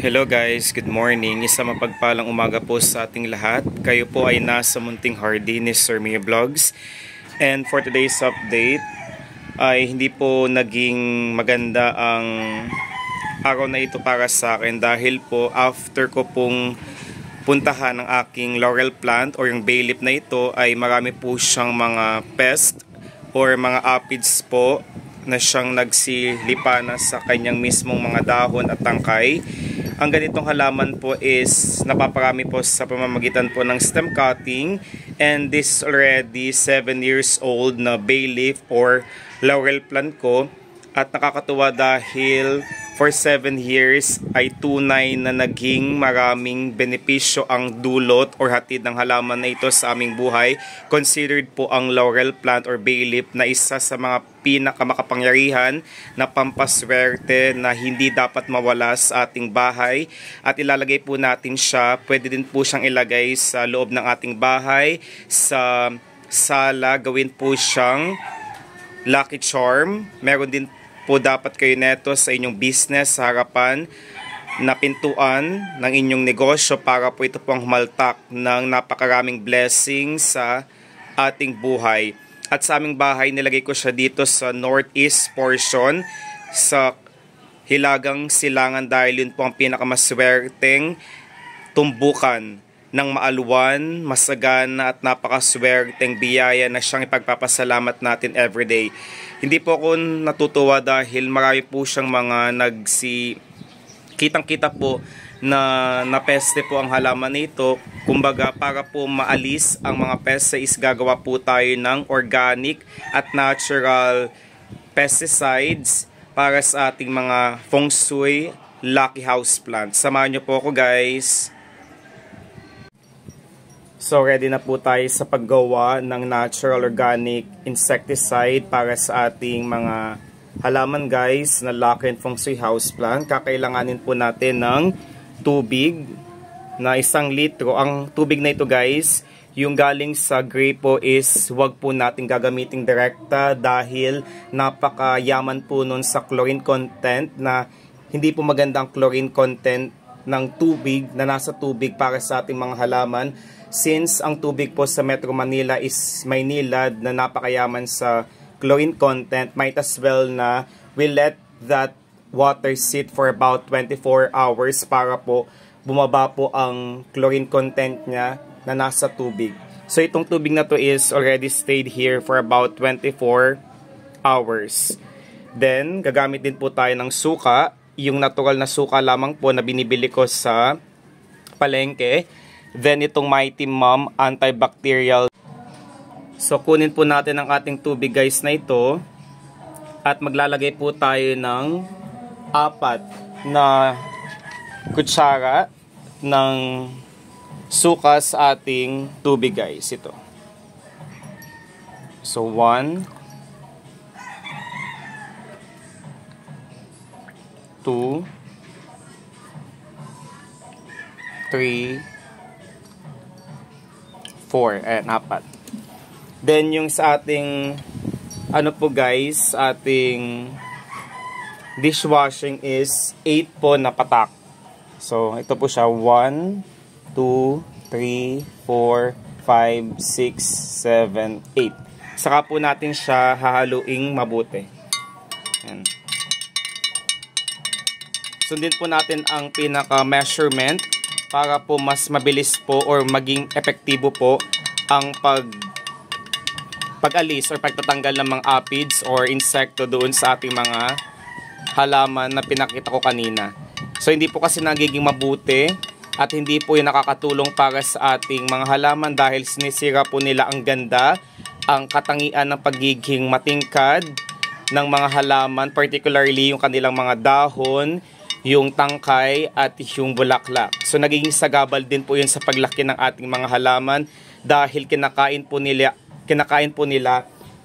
Hello guys, good morning. Isang mapagpalang umaga po sa ating lahat. Kayo po ay nasa Munting Hardy ni Sir Mia Vlogs. And for today's update ay hindi po naging maganda ang araw na ito para sa akin dahil po after ko pong puntahan ng aking laurel plant or yung bay leaf na ito ay marami po siyang mga pest or mga aphids po na siyang nagsilipana sa kanyang mismong mga dahon at tangkay. Ang ganitong halaman po is napaparami po sa pamamagitan po ng stem cutting, and this already 7 years old na bay leaf or laurel plant ko, at nakakatuwa dahil for 7 years ay tunay na naging maraming benepisyo ang dulot or hatid ng halaman na ito sa aming buhay. Considered po ang laurel plant or bay leaf na isa sa mga pinakamakapangyarihan na pampaswerte na hindi dapat mawala sa ating bahay, at ilalagay po natin siya. Pwede din po siyang ilagay sa loob ng ating bahay, sa sala, gawin po siyang lucky charm. Meron din po dapat kayo neto sa inyong business sa harapan na pintuan ng inyong negosyo para po ito pong humaltak ng napakaraming blessings sa ating buhay. At sa aming bahay, nilagay ko siya dito sa northeast portion sa Hilagang Silangan dahil yun po ang pinakamaswerteng tumbukan ng maaluwan, masagana at napakaswerteng biyaya na siyang ipagpapasalamat natin everyday. Hindi po ako natutuwa dahil marami po siyang mga kitang-kita po na napeste po ang halaman nito. Kumbaga, para po maalis ang mga peste is gagawa po tayo ng organic at natural pesticides para sa ating mga feng shui lucky house plants. Samahan niyo po ako guys. So ready na po tayo sa paggawa ng natural organic insecticide para sa ating mga halaman guys na lucky and feng shui house plant. Kakailanganin po natin ng tubig na 1 litro. Ang tubig na ito guys, yung galing sa gray po is wag po natin gagamiting direkta dahil napakayaman po nun sa chlorine content, na hindi po maganda ang chlorine content ng tubig na nasa tubig para sa ating mga halaman. Since ang tubig po sa Metro Manila is Maynilad na napakayaman sa chlorine content, might as well na we let that water sit for about 24 hours para po bumaba po ang chlorine content niya na nasa tubig. So itong tubig na to is already stayed here for about 24 hours. Then gagamit din po tayo ng suka, yung natural na suka lamang po na binibili ko sa palengke. Then itong Mighty Mom antibacterial. So kunin po natin ang ating tubig guys na ito, at maglalagay po tayo ng 4 na kutsara ng suka sa ating tubig guys. Ito. So 1, 2, 3, 4. Ayan, 4. Then yung sa ating ano po guys, ating dishwashing is 8 po na patak. So ito po siya, 1, 2, 3, 4, 5, 6, 7, 8. Saka po natin siya hahaluing mabuti. Ayan. Sundin po natin ang pinaka measurement para po mas mabilis po or maging epektibo po ang pag-alis or pagtatanggal ng mga aphids or insekto doon sa ating mga halaman na pinakita ko kanina. So hindi po kasi nagiging mabuti at hindi po yung nakakatulong para sa ating mga halaman dahil sinisira po nila ang ganda, ang katangian ng pagiging matingkad ng mga halaman, particularly yung kanilang mga dahon, yung tangkay at yung bulaklak. So nagiging sagabal din po yun sa paglaki ng ating mga halaman dahil kinakain po nila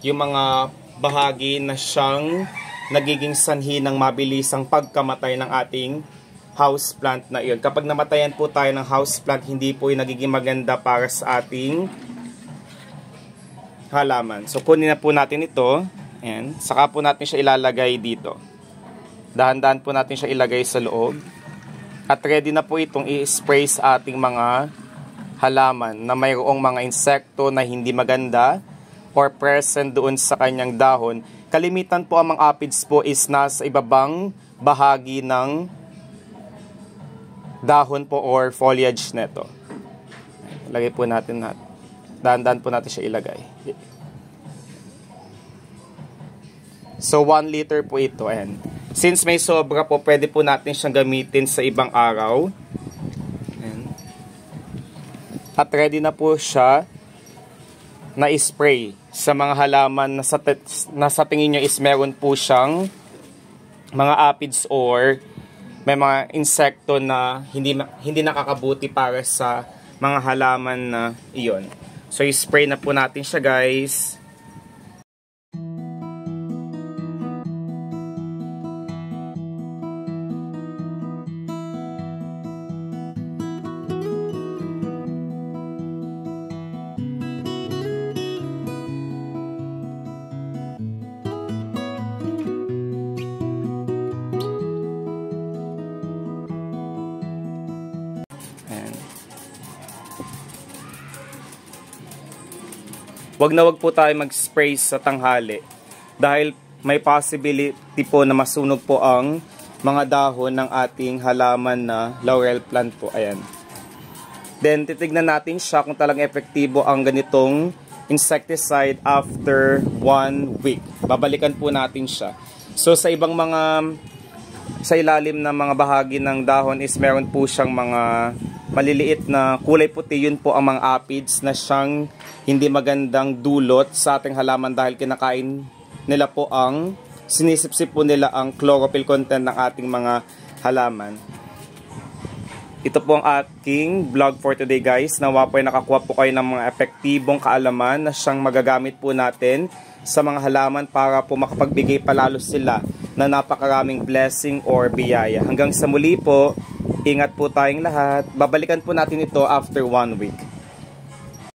yung mga bahagi na siyang nagiging sanhi ng mabilisang pagkamatay ng ating house plant na iyon. Kapag namatayan po tayo ng house plant, hindi po yung nagiging maganda para sa ating halaman. So kunin na po natin ito. Ayan. Saka po natin siya ilalagay dito. Dahan-dahan po natin siya ilagay sa loob. At ready na po itong i-spray sa ating mga halaman na mayroong mga insekto na hindi maganda or present doon sa kanyang dahon. Kalimitan po ang mga aphids po is nasa ibabang bahagi ng dahon po or foliage neto. Lagay po natin dahan-dahan po natin siya ilagay. So 1 liter po ito. Ayan. Since may sobra po, pwede po natin siyang gamitin sa ibang araw. Ayan. At ready na po siya na spray sa mga halaman na sa tingin nyo is meron po siyang mga aphids or may mga insekto na hindi nakakabuti para sa mga halaman na iyon. So i-spray na po natin siya, guys. Wag na wag po tayo mag-spray sa tanghali dahil may possibility po na masunog po ang mga dahon ng ating halaman na laurel plant po. Ayan. Then titignan natin siya kung talagang epektibo ang ganitong insecticide after 1 week. Babalikan po natin siya. So sa ibang sa ilalim ng mga bahagi ng dahon is meron po siyang mga maliliit na kulay puti. Yun po ang mga aphids na siyang hindi magandang dulot sa ating halaman dahil kinakain nila po sinisipsip po nila ang chlorophyll content ng ating mga halaman. Ito po ang aking vlog for today, guys. Nawa po ay nakakuha po kayo ng mga epektibong kaalaman na siyang magagamit po natin sa mga halaman para po makapagbigay palalo sila na napakaraming blessing or biyaya. Hanggang sa muli po, ingat po tayong lahat. Babalikan po natin ito after 1 week.